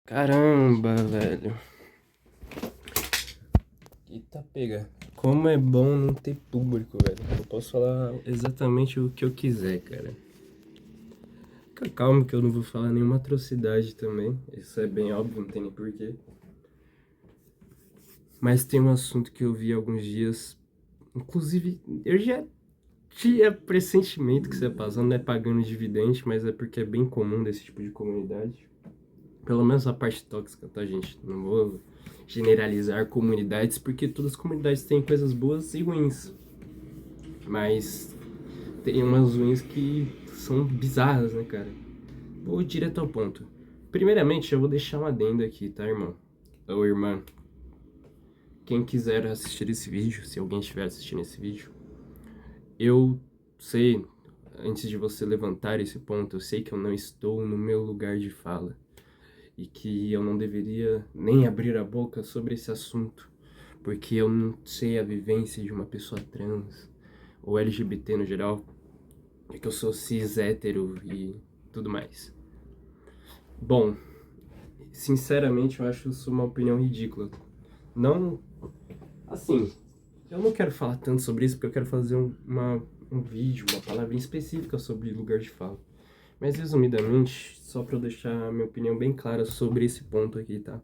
Caramba, velho. Eita, pega. Como é bom não ter público, velho. Eu posso falar exatamente o que eu quiser, cara. Fica calmo que eu não vou falar nenhuma atrocidade também. Isso é bem óbvio, não tem nem porquê. Mas tem um assunto que eu vi há alguns dias. Inclusive, eu já tinha pressentimento que você ia passar. Não é pagando dividende, mas é porque é bem comum desse tipo de comunidade. Pelo menos a parte tóxica, tá, gente? Não vou generalizar comunidades, porque todas as comunidades têm coisas boas e ruins. Mas tem umas ruins que são bizarras, né, cara? Vou direto ao ponto. Primeiramente, eu vou deixar um adendo aqui, tá, irmão? Ou irmã. Quem quiser assistir esse vídeo, se alguém estiver assistindo esse vídeo, eu sei, antes de você levantar esse ponto, eu sei que eu não estou no meu lugar de fala. E que eu não deveria nem abrir a boca sobre esse assunto, porque eu não sei a vivência de uma pessoa trans, ou LGBT no geral, é que eu sou cis, hétero e tudo mais. Bom, sinceramente eu acho isso uma opinião ridícula. Não, assim, eu não quero falar tanto sobre isso porque eu quero fazer um vídeo, uma palavra específica sobre lugar de fala. Mas resumidamente, só pra eu deixar a minha opinião bem clara sobre esse ponto aqui, tá?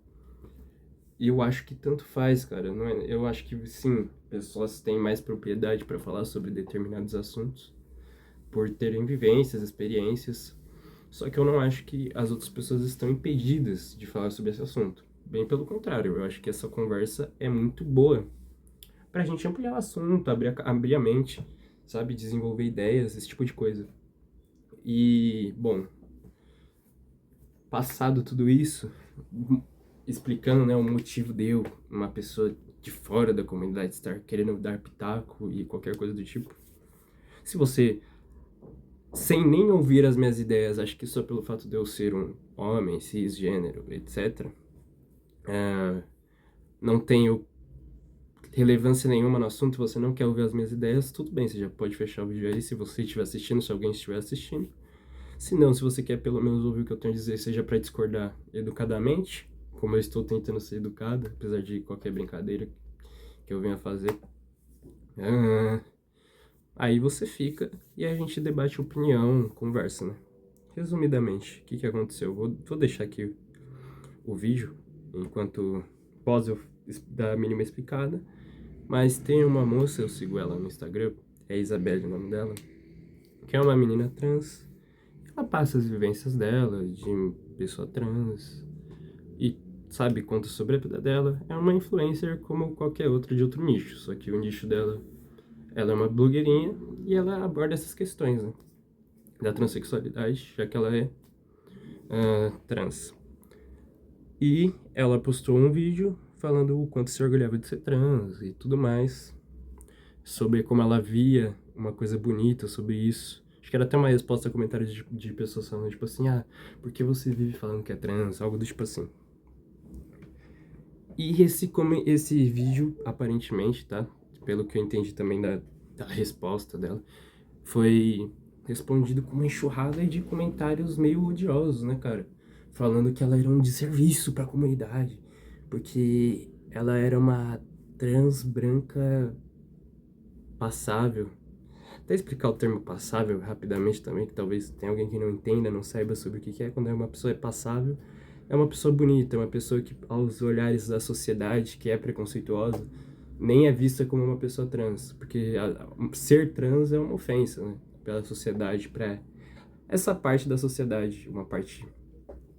E eu acho que tanto faz, cara. Não é? Eu acho que sim, pessoas têm mais propriedade pra falar sobre determinados assuntos, por terem vivências, experiências. Só que eu não acho que as outras pessoas estão impedidas de falar sobre esse assunto. Bem pelo contrário, eu acho que essa conversa é muito boa pra gente ampliar o assunto, abrir a mente, sabe? Desenvolver ideias, esse tipo de coisa. E, bom, passado tudo isso, explicando, né, o motivo de eu, uma pessoa de fora da comunidade, estar querendo dar pitaco e qualquer coisa do tipo. Se você, sem nem ouvir as minhas ideias, acha que só pelo fato de eu ser um homem, cisgênero, etc., não tenho relevância nenhuma no assunto, você não quer ouvir as minhas ideias, tudo bem, você já pode fechar o vídeo aí se você estiver assistindo, se alguém estiver assistindo. Se não, se você quer pelo menos ouvir o que eu tenho a dizer, seja para discordar educadamente, como eu estou tentando ser educado, apesar de qualquer brincadeira que eu venha fazer. Aí você fica e a gente debate opinião, conversa, né? Resumidamente, o que aconteceu? Vou deixar aqui o vídeo, enquanto pós eu dar a mínima explicada. Mas tem uma moça, eu sigo ela no Instagram, é Isabelle o nome dela, que é uma menina trans. Ela passa as vivências dela, de pessoa trans, e, sabe, conta sobre a vida dela. É uma influencer como qualquer outra de outro nicho, só que o nicho dela, ela é uma blogueirinha e ela aborda essas questões, né, da transexualidade, já que ela é trans. E ela postou um vídeo falando o quanto se orgulhava de ser trans e tudo mais, sobre como ela via uma coisa bonita sobre isso. Acho que era até uma resposta a comentários de pessoas falando, tipo assim, por que você vive falando que é trans? Algo do tipo assim. E esse vídeo, aparentemente, tá? Pelo que eu entendi também da resposta dela, foi respondido com uma enxurrada de comentários meio odiosos, né, cara? Falando que ela era um desserviço pra comunidade, porque ela era uma trans branca passável. Até explicar o termo passável rapidamente também, que talvez tenha alguém que não entenda, não saiba sobre o que é. Quando uma pessoa é passável, é uma pessoa bonita, é uma pessoa que, aos olhares da sociedade, que é preconceituosa, nem é vista como uma pessoa trans. Porque ser trans é uma ofensa, né? Pela sociedade, pra essa parte da sociedade, uma parte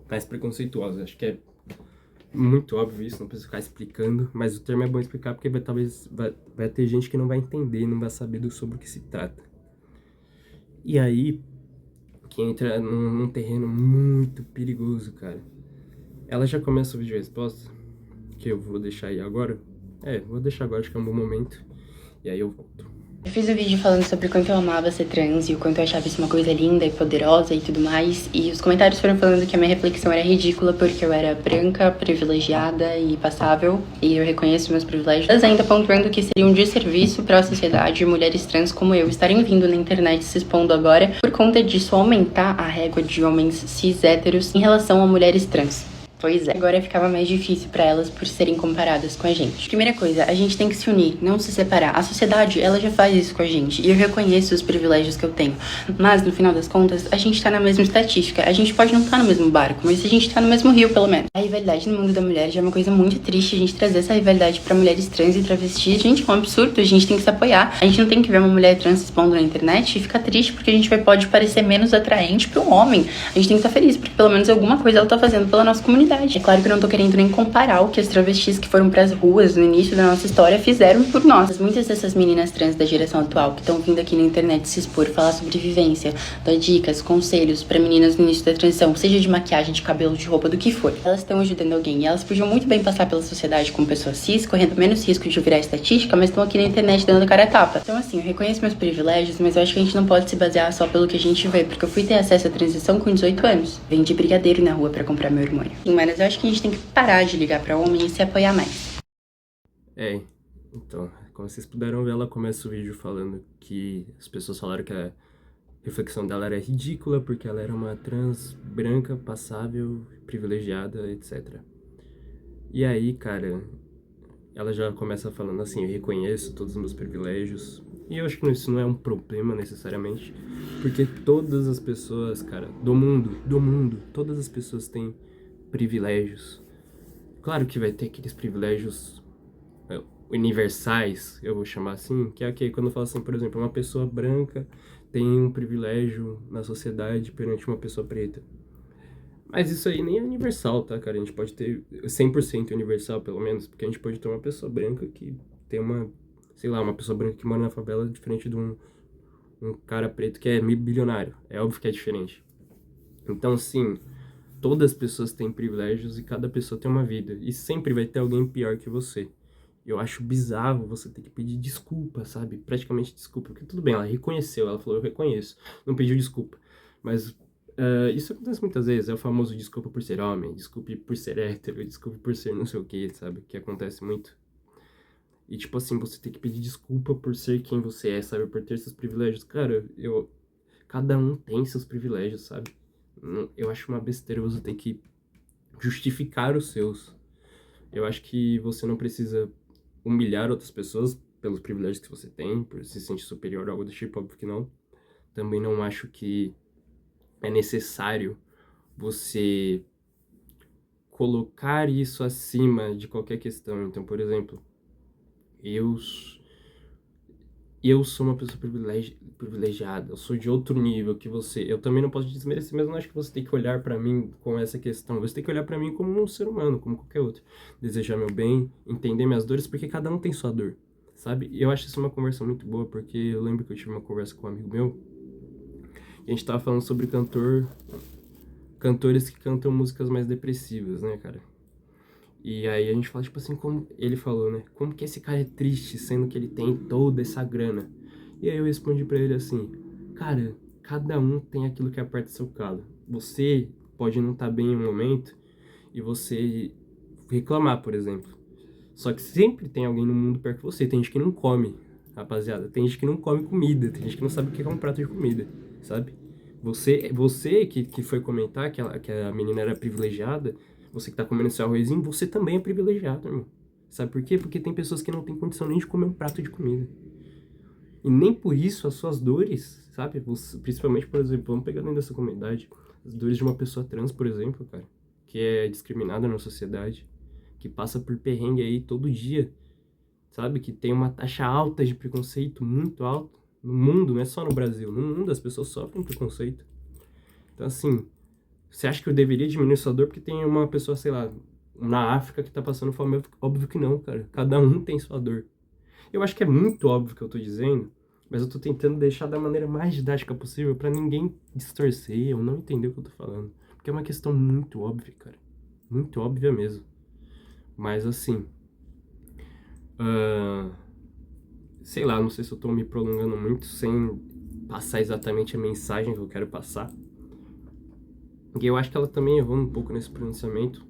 mais preconceituosa. Acho que é muito óbvio isso, não preciso ficar explicando, mas o termo é bom explicar porque talvez vai ter gente que não vai entender, não vai saber sobre o que se trata. E aí, que entra num terreno muito perigoso, cara. Ela já começa o vídeo de resposta, que eu vou deixar aí agora. Vou deixar agora, acho que é um bom momento. E aí eu volto. Eu fiz um vídeo falando sobre o quanto eu amava ser trans e o quanto eu achava isso uma coisa linda e poderosa e tudo mais. E os comentários foram falando que a minha reflexão era ridícula porque eu era branca, privilegiada e passável. E eu reconheço meus privilégios. Mas ainda pontuando que seria um desserviço para a sociedade mulheres trans como eu estarem vindo na internet se expondo agora por conta disso aumentar a régua de homens cis héteros em relação a mulheres trans. Pois é. Agora ficava mais difícil pra elas por serem comparadas com a gente. Primeira coisa, a gente tem que se unir, não se separar. A sociedade, ela já faz isso com a gente. E eu reconheço os privilégios que eu tenho. Mas, no final das contas, a gente tá na mesma estatística. A gente pode não estar no mesmo barco, mas a gente tá no mesmo rio, pelo menos. A rivalidade no mundo da mulher já é uma coisa muito triste. A gente trazer essa rivalidade pra mulheres trans e travestis, gente, é um absurdo. A gente tem que se apoiar. A gente não tem que ver uma mulher trans se expondo na internet e ficar triste porque a gente pode parecer menos atraente pra um homem. A gente tem que estar feliz, porque pelo menos alguma coisa ela tá fazendo pela nossa comunidade. É claro que eu não tô querendo nem comparar o que as travestis que foram pras ruas no início da nossa história fizeram por nós. Mas muitas dessas meninas trans da geração atual que estão vindo aqui na internet se expor, falar sobre vivência, dar dicas, conselhos pra meninas no início da transição, seja de maquiagem, de cabelo, de roupa, do que for. Elas estão ajudando alguém e elas podiam muito bem passar pela sociedade como pessoas cis, correndo menos risco de virar estatística, mas estão aqui na internet dando cara a tapa. Então assim, eu reconheço meus privilégios, mas eu acho que a gente não pode se basear só pelo que a gente vê, porque eu fui ter acesso à transição com 18 anos. Vendi brigadeiro na rua pra comprar meu hormônio. Mas eu acho que a gente tem que parar de ligar pra homem e se apoiar mais. Então, como vocês puderam ver, ela começa o vídeo falando que as pessoas falaram que a reflexão dela era ridícula porque ela era uma trans branca, passável, privilegiada, etc. E aí, cara, ela já começa falando assim, eu reconheço todos os meus privilégios. E eu acho que isso não é um problema necessariamente, porque todas as pessoas, cara, do mundo, todas as pessoas têm privilégios. Claro que vai ter aqueles privilégios universais, eu vou chamar assim, que é aqui quando eu falo assim, por exemplo, uma pessoa branca tem um privilégio na sociedade perante uma pessoa preta. Mas isso aí nem é universal, tá, cara? A gente pode ter 100% universal, pelo menos, porque a gente pode ter uma pessoa branca que tem uma, sei lá, uma pessoa branca que mora na favela diferente de um cara preto que é bilionário. É óbvio que é diferente. Então, sim, todas as pessoas têm privilégios e cada pessoa tem uma vida. E sempre vai ter alguém pior que você. Eu acho bizarro você ter que pedir desculpa, sabe? Praticamente desculpa. Porque tudo bem, ela reconheceu, ela falou, eu reconheço. Não pediu desculpa. Mas isso acontece muitas vezes. É o famoso desculpa por ser homem, desculpe por ser hétero, desculpe por ser não sei o que, sabe? Que acontece muito. E tipo assim, você tem que pedir desculpa por ser quem você é, sabe? Por ter seus privilégios. Cara, cada um tem seus privilégios, sabe? Eu acho uma besteira você ter que justificar os seus. Eu acho que você não precisa humilhar outras pessoas pelos privilégios que você tem, por se sentir superior a algo do tipo, óbvio que não. Também não acho que é necessário você colocar isso acima de qualquer questão. Então, por exemplo, eu eu sou uma pessoa privilegiada, eu sou de outro nível que você. Eu também não posso desmerecer, mas não acho que você tem que olhar pra mim com essa questão. Você tem que olhar pra mim como um ser humano, como qualquer outro. Desejar meu bem, entender minhas dores, porque cada um tem sua dor, sabe? E eu acho isso uma conversa muito boa, porque eu lembro que eu tive uma conversa com um amigo meu, e a gente tava falando sobre cantores que cantam músicas mais depressivas, né, cara? E aí a gente fala, tipo assim, como ele falou, né? Como que esse cara é triste, sendo que ele tem toda essa grana? E aí eu respondi pra ele assim, cara, cada um tem aquilo que aperta seu calo. Você pode não estar bem em um momento e você reclamar, por exemplo. Só que sempre tem alguém no mundo perto de você. Tem gente que não come, rapaziada. Tem gente que não come comida. Tem gente que não sabe o que é um prato de comida, sabe? Você que foi comentar que a menina era privilegiada, você que tá comendo seu arrozinho, você também é privilegiado, irmão. Sabe por quê? Porque tem pessoas que não têm condição nem de comer um prato de comida. E nem por isso as suas dores, sabe? Principalmente, por exemplo, vamos pegar dentro dessa comunidade, as dores de uma pessoa trans, por exemplo, cara, que é discriminada na sociedade, que passa por perrengue aí todo dia, sabe? Que tem uma taxa alta de preconceito, muito alta, no mundo, não é só no Brasil, no mundo as pessoas sofrem preconceito. Então, assim, você acha que eu deveria diminuir sua dor porque tem uma pessoa, sei lá, na África que tá passando fome? Óbvio que não, cara. Cada um tem sua dor. Eu acho que é muito óbvio o que eu tô dizendo, mas eu tô tentando deixar da maneira mais didática possível pra ninguém distorcer ou não entender o que eu tô falando. Porque é uma questão muito óbvia, cara. Muito óbvia mesmo. Mas assim, ah, sei lá, não sei se eu tô me prolongando muito sem passar exatamente a mensagem que eu quero passar. E eu acho que ela também errou um pouco nesse pronunciamento.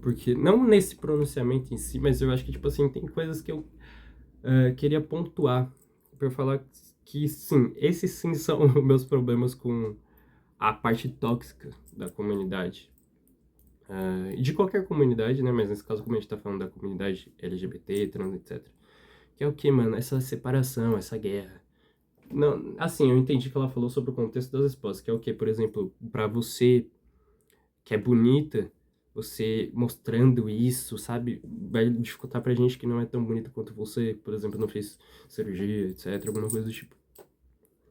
Porque, não nesse pronunciamento em si, mas eu acho que, tipo assim, tem coisas que eu queria pontuar para falar que, sim, esses sim são meus problemas com a parte tóxica da comunidade. de qualquer comunidade, né? Mas nesse caso, como a gente tá falando da comunidade LGBT, trans, etc. Que é o que, mano? Essa separação, essa guerra. Não, assim, eu entendi que ela falou sobre o contexto das respostas, que é o que, por exemplo, pra você que é bonita, você mostrando isso, sabe? Vai dificultar pra gente que não é tão bonita quanto você, por exemplo, não fez cirurgia, etc, alguma coisa do tipo.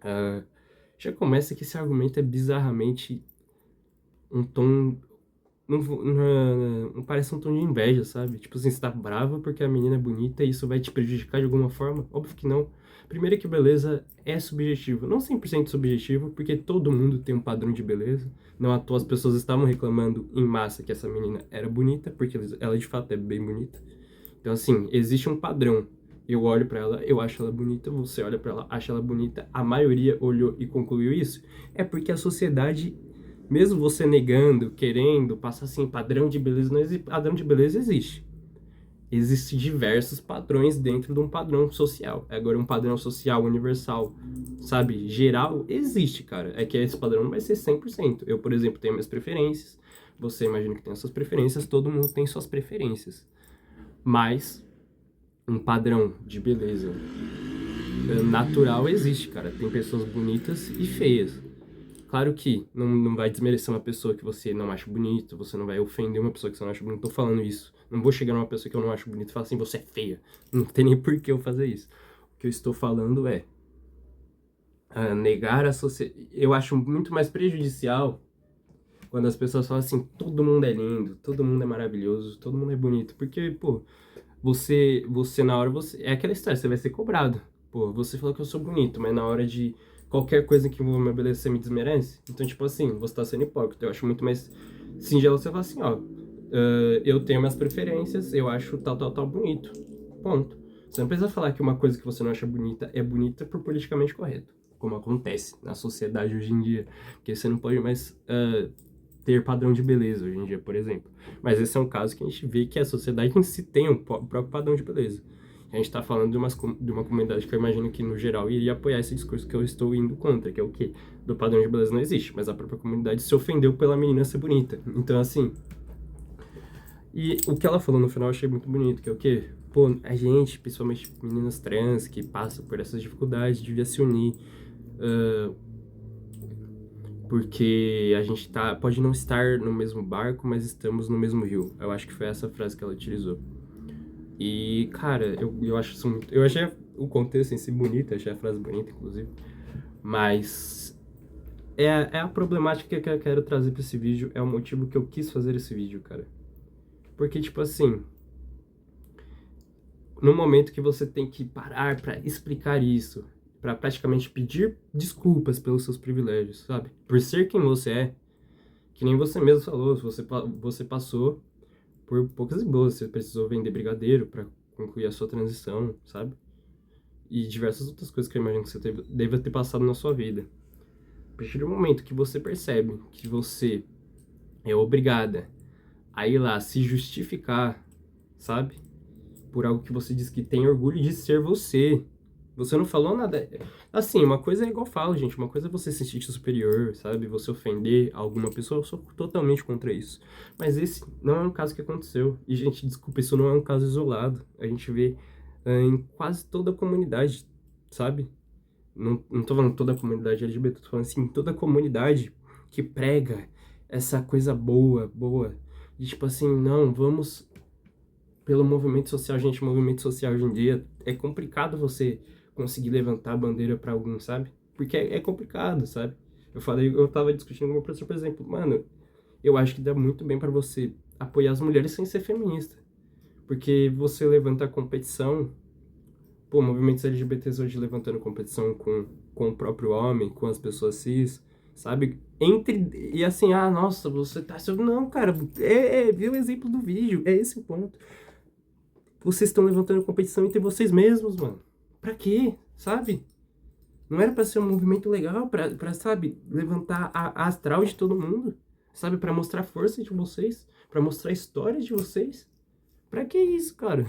Ah, já começa que esse argumento é bizarramente um tom. Não parece um tom de inveja, sabe? Tipo assim, você tá brava porque a menina é bonita e isso vai te prejudicar de alguma forma? Óbvio que não. Primeiro que beleza é subjetivo. Não 100% subjetivo, porque todo mundo tem um padrão de beleza. Não à toa as pessoas estavam reclamando em massa que essa menina era bonita, porque ela de fato é bem bonita. Então assim, existe um padrão. Eu olho pra ela, eu acho ela bonita, você olha pra ela, acha ela bonita. A maioria olhou e concluiu isso. É porque a sociedade, mesmo você negando, querendo, passar assim, padrão de beleza, não existe. Padrão de beleza existe. Existem diversos padrões dentro de um padrão social. Agora, um padrão social universal, sabe, geral, existe, cara. É que esse padrão não vai ser 100%. Eu, por exemplo, tenho minhas preferências. Você imagina que tem as suas preferências, todo mundo tem suas preferências. Mas um padrão de beleza natural existe, cara. Tem pessoas bonitas e feias. Claro que não vai desmerecer uma pessoa que você não acha bonito, você não vai ofender uma pessoa que você não acha bonito. Tô falando isso. Não vou chegar numa pessoa que eu não acho bonito e falar assim, você é feia. Não tem nem por que eu fazer isso. O que eu estou falando é negar a sociedade. Eu acho muito mais prejudicial quando as pessoas falam assim, todo mundo é lindo, todo mundo é maravilhoso, todo mundo é bonito. Porque, pô, você na hora, é aquela história, você vai ser cobrado. Pô, você falou que eu sou bonito, mas na hora de qualquer coisa que envolva minha beleza, você me desmerece? Então, tipo assim, você tá sendo hipócrita. Eu acho muito mais singelo você falar assim, ó, eu tenho minhas preferências, eu acho tal, tal, tal bonito. Ponto. Você não precisa falar que uma coisa que você não acha bonita é bonita por politicamente correto, como acontece na sociedade hoje em dia. Porque você não pode mais ter padrão de beleza hoje em dia, por exemplo. Mas esse é um caso que a gente vê que a sociedade em si tem um próprio padrão de beleza. A gente está falando de uma comunidade que eu imagino que, no geral, iria apoiar esse discurso que eu estou indo contra, que é o quê? Do padrão de beleza não existe, mas a própria comunidade se ofendeu pela menina ser bonita. Então, assim... E o que ela falou no final eu achei muito bonito, que é o quê? Pô, a gente, principalmente meninas trans que passam por essas dificuldades, devia se unir. Porque a gente pode não estar no mesmo barco, mas estamos no mesmo rio. Eu acho que foi essa frase que ela utilizou. E, cara, eu acho isso muito... Eu achei o contexto em si bonito, achei a frase bonita, inclusive. Mas é a problemática que eu quero trazer pra esse vídeo, é o motivo que eu quis fazer esse vídeo, cara. Porque, tipo assim, no momento que você tem que parar pra explicar isso, pra praticamente pedir desculpas pelos seus privilégios, sabe? Por ser quem você é, que nem você mesmo falou, você passou por poucas e boas, você precisou vender brigadeiro pra concluir a sua transição, sabe? E diversas outras coisas que eu imagino que você deva ter passado na sua vida. A partir do momento que você percebe que você é obrigada a ir lá se justificar, sabe? Por algo que você diz que tem orgulho de ser você. Você não falou nada. Assim, uma coisa é igual eu falo, gente. Uma coisa é você se sentir superior, sabe? Você ofender alguma pessoa. Eu sou totalmente contra isso. Mas esse não é um caso que aconteceu. E, gente, desculpa, isso não é um caso isolado. A gente vê em quase toda a comunidade, sabe? Não tô falando toda a comunidade LGBT, tô falando assim, toda a comunidade que prega essa coisa boa. De tipo assim, não, vamos pelo movimento social, gente. O movimento social hoje em dia é complicado você conseguir levantar a bandeira pra algum, sabe? Porque é complicado, sabe? Eu tava discutindo com o meu professor, por exemplo, mano, eu acho que dá muito bem pra você apoiar as mulheres sem ser feminista. Porque você levanta a competição, pô, movimentos LGBTs hoje levantando competição com o próprio homem, com as pessoas cis, sabe? E assim, nossa, você tá... Não, cara, vê o exemplo do vídeo, é esse o ponto. Vocês estão levantando competição entre vocês mesmos, mano. Pra quê? Sabe? Não era pra ser um movimento legal, sabe, levantar a astral de todo mundo? Sabe, pra mostrar a força de vocês? Pra mostrar a história de vocês? Pra que isso, cara?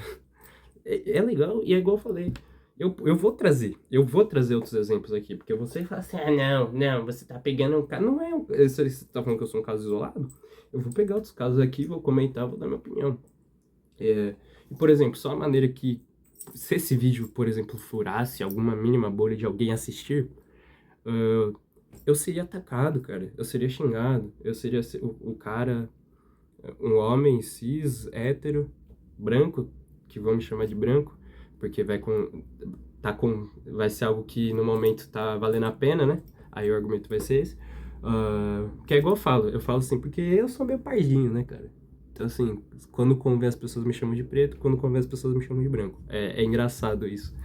É legal, e é igual eu falei. Eu vou trazer outros exemplos aqui, porque você fala assim, ah, não, você tá pegando um caso, não é um, você tá falando que eu sou um caso isolado? Eu vou pegar outros casos aqui, vou comentar, vou dar minha opinião. E, por exemplo, só a maneira que, se esse vídeo, por exemplo, furasse alguma mínima bolha de alguém assistir, ah, eu seria atacado, cara, eu seria xingado, eu seria o cara, um homem cis, hétero, branco, que vamos chamar de branco, porque vai ser algo que no momento tá valendo a pena, né? Aí o argumento vai ser esse. Que é igual eu falo assim, porque eu sou meio pardinho, né, cara? Então, assim, quando convém as pessoas me chamam de preto, quando convém as pessoas me chamam de branco. É engraçado isso.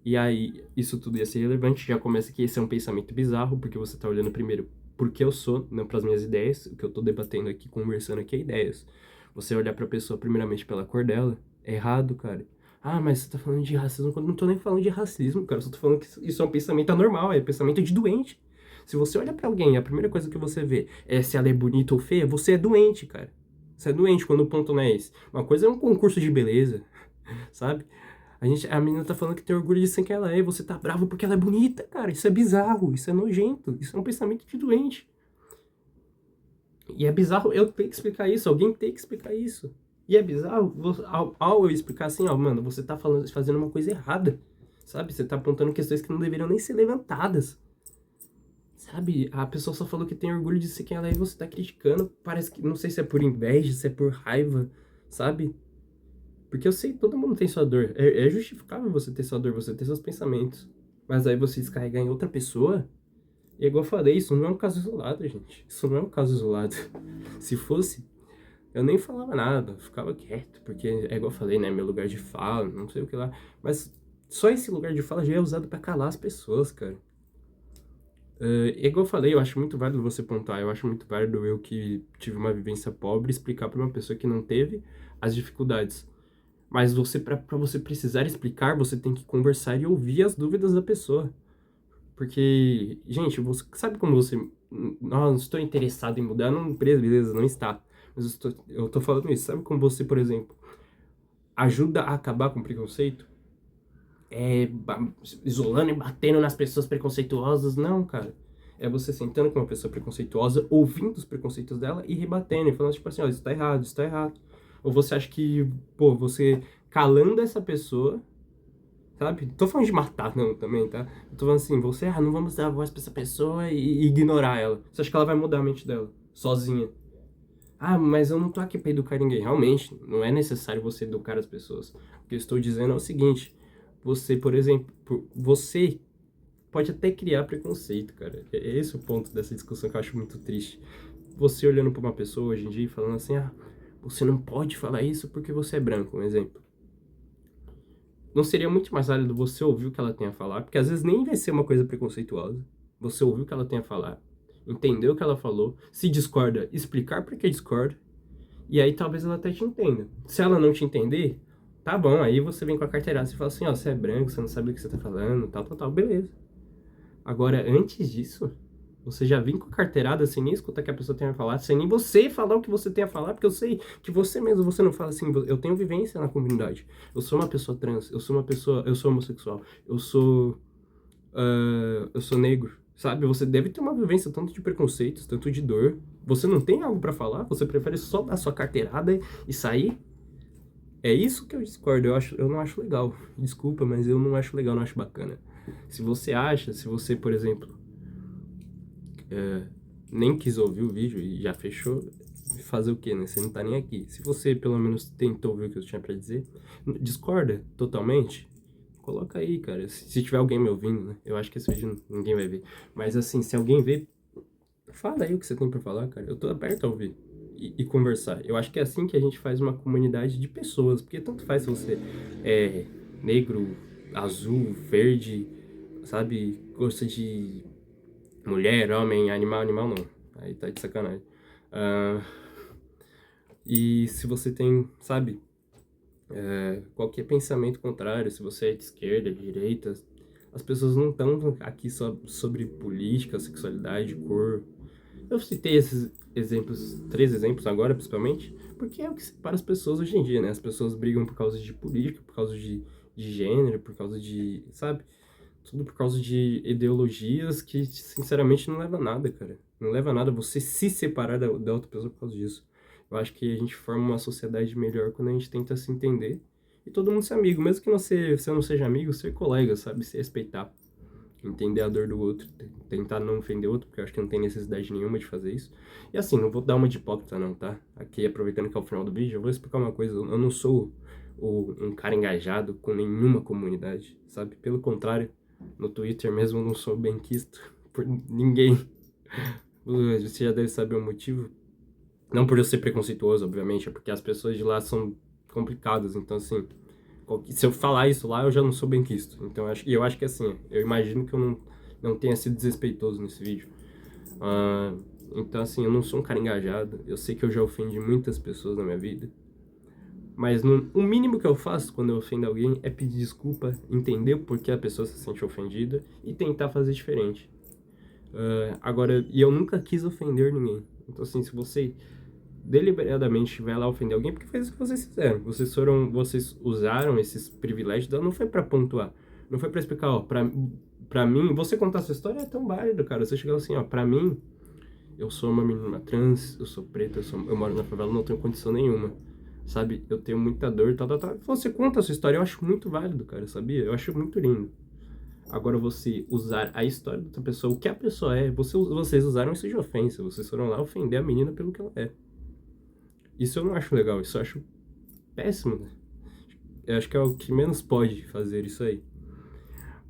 E aí, isso tudo ia ser relevante. Já começa que esse é um pensamento bizarro, porque você tá olhando primeiro porque eu sou, não para as minhas ideias. O que eu tô debatendo aqui, conversando aqui é ideias. Você olhar pra pessoa primeiramente pela cor dela, é errado, cara. Ah, mas você tá falando de racismo quando eu não tô nem falando de racismo, cara. Eu só tô falando que isso é um pensamento anormal, é um pensamento de doente. Se você olha pra alguém, a primeira coisa que você vê é se ela é bonita ou feia, você é doente, cara. Você é doente quando o ponto não é esse. Uma coisa é um concurso de beleza, sabe? A menina tá falando que tem orgulho de ser quem ela é, e você tá bravo porque ela é bonita, cara. Isso é bizarro, isso é nojento, isso é um pensamento de doente. E é bizarro eu ter que explicar isso, alguém tem que explicar isso. E é bizarro ao eu explicar assim, ó, mano, você tá fazendo uma coisa errada, sabe? Você tá apontando questões que não deveriam nem ser levantadas. Sabe, a pessoa só falou que tem orgulho de ser quem ela é e você tá criticando. Parece que, não sei se é por inveja, se é por raiva, sabe? Porque eu sei, todo mundo tem sua dor. É justificável você ter sua dor, você ter seus pensamentos. Mas aí você descarregar em outra pessoa, e é igual eu falei, isso não é um caso isolado, gente. Isso não é um caso isolado. Se fosse, eu nem falava nada, eu ficava quieto, porque é igual eu falei, né? Meu lugar de fala, não sei o que lá. Mas só esse lugar de fala já é usado pra calar as pessoas, cara. É igual eu falei, eu acho muito válido você pontuar, eu acho muito válido eu que tive uma vivência pobre explicar pra uma pessoa que não teve as dificuldades. Mas pra você precisar explicar, você tem que conversar e ouvir as dúvidas da pessoa. Porque, gente, você sabe como você. Não estou interessado em mudar, não, beleza, não está. Mas eu tô falando isso. Sabe como você, por exemplo, ajuda a acabar com o preconceito? Isolando e batendo nas pessoas preconceituosas? Não, cara. É você sentando com uma pessoa preconceituosa, ouvindo os preconceitos dela e rebatendo, e falando tipo assim, ó, isso tá errado, isso tá errado. Ou você acha que, pô, você calando essa pessoa, sabe? Tô falando de matar, não, também, tá? Eu tô falando assim, você, não vamos dar voz pra essa pessoa e ignorar ela. Você acha que ela vai mudar a mente dela, sozinha? Ah, mas eu não tô aqui pra educar ninguém. Realmente, não é necessário você educar as pessoas. O que eu estou dizendo é o seguinte, você, por exemplo, você pode até criar preconceito, cara. É esse o ponto dessa discussão que eu acho muito triste. Você olhando pra uma pessoa hoje em dia e falando assim, você não pode falar isso porque você é branco, um exemplo. Não seria muito mais válido você ouvir o que ela tem a falar, porque às vezes nem vai ser uma coisa preconceituosa. Você ouvir o que ela tem a falar, entender o que ela falou, se discorda, explicar por que discorda, e aí talvez ela até te entenda. Se ela não te entender, tá bom, aí você vem com a carteirada e fala assim, ó, você é branco, você não sabe o que você tá falando, tal, beleza. Agora, antes disso, você já vem com a carteirada sem nem escutar o que a pessoa tem a falar, sem nem você falar o que você tem a falar, porque eu sei que você mesmo, você não fala assim, eu tenho vivência na comunidade, eu sou uma pessoa trans, eu sou homossexual, eu sou negro, sabe? Você deve ter uma vivência tanto de preconceitos, tanto de dor. Você não tem algo pra falar? Você prefere só dar sua carteirada e sair? É isso que eu discordo, eu não acho legal. Desculpa, mas eu não acho legal, não acho bacana. Se você, por exemplo, nem quis ouvir o vídeo e já fechou, fazer o quê, né? Você não tá nem aqui. Se você, pelo menos, tentou ouvir o que eu tinha pra dizer, discorda totalmente, coloca aí, cara. Se tiver alguém me ouvindo, né? Eu acho que esse vídeo ninguém vai ver. Mas, assim, se alguém ver, fala aí o que você tem pra falar, cara. Eu tô aberto a ouvir e conversar. Eu acho que é assim que a gente faz uma comunidade de pessoas, porque tanto faz se você é negro, azul, verde, sabe, gosta de mulher, homem, animal não. Aí tá de sacanagem. Ah, e se você tem, sabe, qualquer pensamento contrário, se você é de esquerda, de direita, as pessoas não estão aqui só sobre política, sexualidade, cor. Eu citei esses exemplos, 3 exemplos agora, principalmente, porque é o que separa as pessoas hoje em dia, né? As pessoas brigam por causa de política, por causa de de gênero, por causa de, sabe? Tudo por causa de ideologias que, sinceramente, não leva a nada, cara. Não leva a nada você se separar da outra pessoa por causa disso. Eu acho que a gente forma uma sociedade melhor quando a gente tenta se entender e todo mundo ser amigo. Mesmo que você não seja amigo, ser colega, sabe? Se respeitar. Entender a dor do outro, tentar não ofender o outro, porque eu acho que não tem necessidade nenhuma de fazer isso. E assim, não vou dar uma de hipócrita não, tá? Aqui, aproveitando que é o final do vídeo, eu vou explicar uma coisa. Eu não sou um cara engajado com nenhuma comunidade, sabe? Pelo contrário, no Twitter mesmo eu não sou benquisto por ninguém. Você já deve saber o motivo. Não por eu ser preconceituoso, obviamente, é porque as pessoas de lá são complicadas. Então, assim, se eu falar isso lá, eu já não sou benquisto. Então, eu acho que, assim, eu imagino que eu não tenha sido desrespeitoso nesse vídeo. Então, assim, eu não sou um cara engajado. Eu sei que eu já ofendi muitas pessoas na minha vida. Mas o mínimo que eu faço quando eu ofendo alguém é pedir desculpa, entender por que a pessoa se sente ofendida e tentar fazer diferente. Agora, e eu nunca quis ofender ninguém. Então, assim, se você deliberadamente vai lá ofender alguém, porque foi isso que vocês fizeram. Vocês usaram esses privilégios, não foi pra pontuar. Não foi pra explicar, ó, pra mim, você contar sua história é tão válido, cara. Você chegou assim, ó, pra mim, eu sou uma menina trans, eu sou preta, eu moro na favela, não tenho condição nenhuma. Sabe, eu tenho muita dor, tal, tal, tal. Você conta a sua história, eu acho muito válido, cara, sabia? Eu acho muito lindo. Agora, você usar a história da outra pessoa, o que a pessoa é, vocês usaram isso de ofensa. Vocês foram lá ofender a menina pelo que ela é. Isso eu não acho legal, isso eu acho péssimo, né? Eu acho que é o que menos pode fazer isso aí.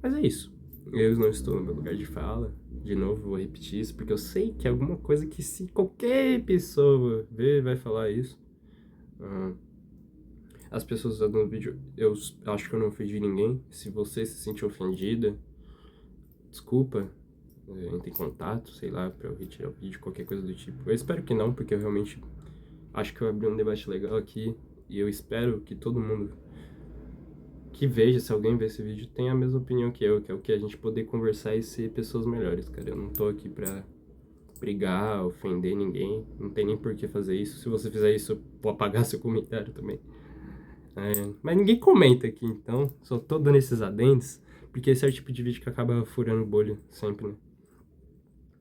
Mas é isso. Eu não estou no meu lugar de fala. De novo, vou repetir isso, porque eu sei que é alguma coisa que se qualquer pessoa ver, vai falar isso. As pessoas usando no vídeo, eu acho que eu não ofendi ninguém. Se você se sentiu ofendida, desculpa, entre em contato, sei lá, pra eu retirar o vídeo, qualquer coisa do tipo. Eu espero que não, porque eu realmente acho que eu abri um debate legal aqui. E eu espero que todo mundo que veja, se alguém ver esse vídeo, tenha a mesma opinião que eu, que é o que a gente poder conversar e ser pessoas melhores, cara. Eu não tô aqui pra brigar, ofender ninguém. Não tem nem por que fazer isso. Se você fizer isso, eu vou apagar seu comentário também. Mas ninguém comenta aqui, então só tô dando esses adendos, porque esse é o tipo de vídeo que acaba furando bolha sempre,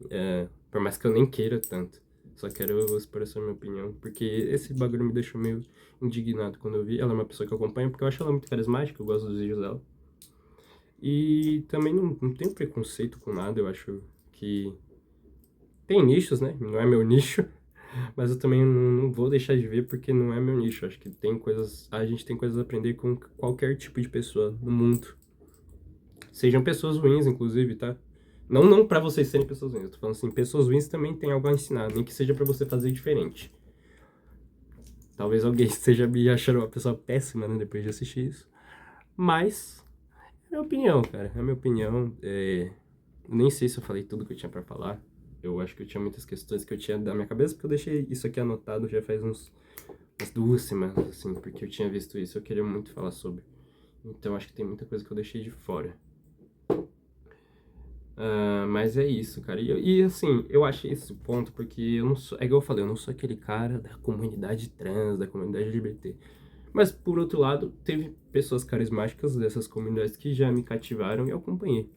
né? Por mais que eu nem queira tanto, só quero expressar minha opinião, porque esse bagulho me deixou meio indignado quando eu vi. Ela é uma pessoa que eu acompanho, porque eu acho ela muito carismática, eu gosto dos vídeos dela. E também não tenho preconceito com nada, eu acho que tem nichos, né? Não é meu nicho. Mas eu também não vou deixar de ver porque não é meu nicho. Acho que a gente tem coisas a aprender com qualquer tipo de pessoa no mundo. Sejam pessoas ruins, inclusive, tá? Não pra vocês serem pessoas ruins. Eu tô falando assim, pessoas ruins também têm algo a ensinar, nem que seja pra você fazer diferente. Talvez alguém esteja me achando uma pessoa péssima, né, depois de assistir isso. Mas, é minha opinião, cara. É minha opinião. Nem sei se eu falei tudo que eu tinha pra falar. Eu acho que eu tinha muitas questões que eu tinha da minha cabeça, porque eu deixei isso aqui anotado já faz umas 2 semanas, assim, porque eu tinha visto isso, eu queria muito falar sobre. Então acho que tem muita coisa que eu deixei de fora. Mas é isso, cara. E assim, eu achei esse ponto porque eu não sou, é igual eu falei, eu não sou aquele cara da comunidade trans, da comunidade LGBT. Mas por outro lado, teve pessoas carismáticas dessas comunidades que já me cativaram e eu acompanhei.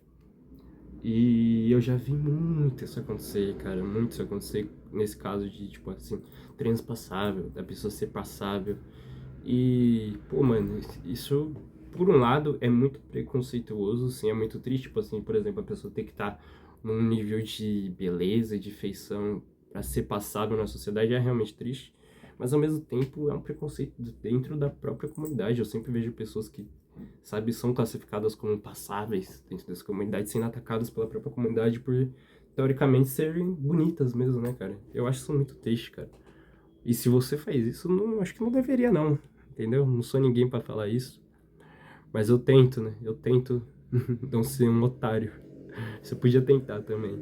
E eu já vi muito isso acontecer, cara, muito isso acontecer nesse caso de, tipo assim, transpassável, da pessoa ser passável. E, pô, mano, isso, por um lado, é muito preconceituoso, assim, é muito triste, tipo assim, por exemplo, a pessoa ter que estar num nível de beleza, de feição pra ser passável na sociedade é realmente triste. Mas, ao mesmo tempo, é um preconceito dentro da própria comunidade. Eu sempre vejo pessoas que, sabe, são classificadas como passáveis dentro dessa comunidade, sendo atacadas pela própria comunidade por, teoricamente, serem bonitas mesmo, né, cara? Eu acho isso muito triste, cara. E se você faz isso, não, acho que não deveria, não. Entendeu? Não sou ninguém pra falar isso. Mas eu tento, né? Eu tento não ser um otário. Você podia tentar também.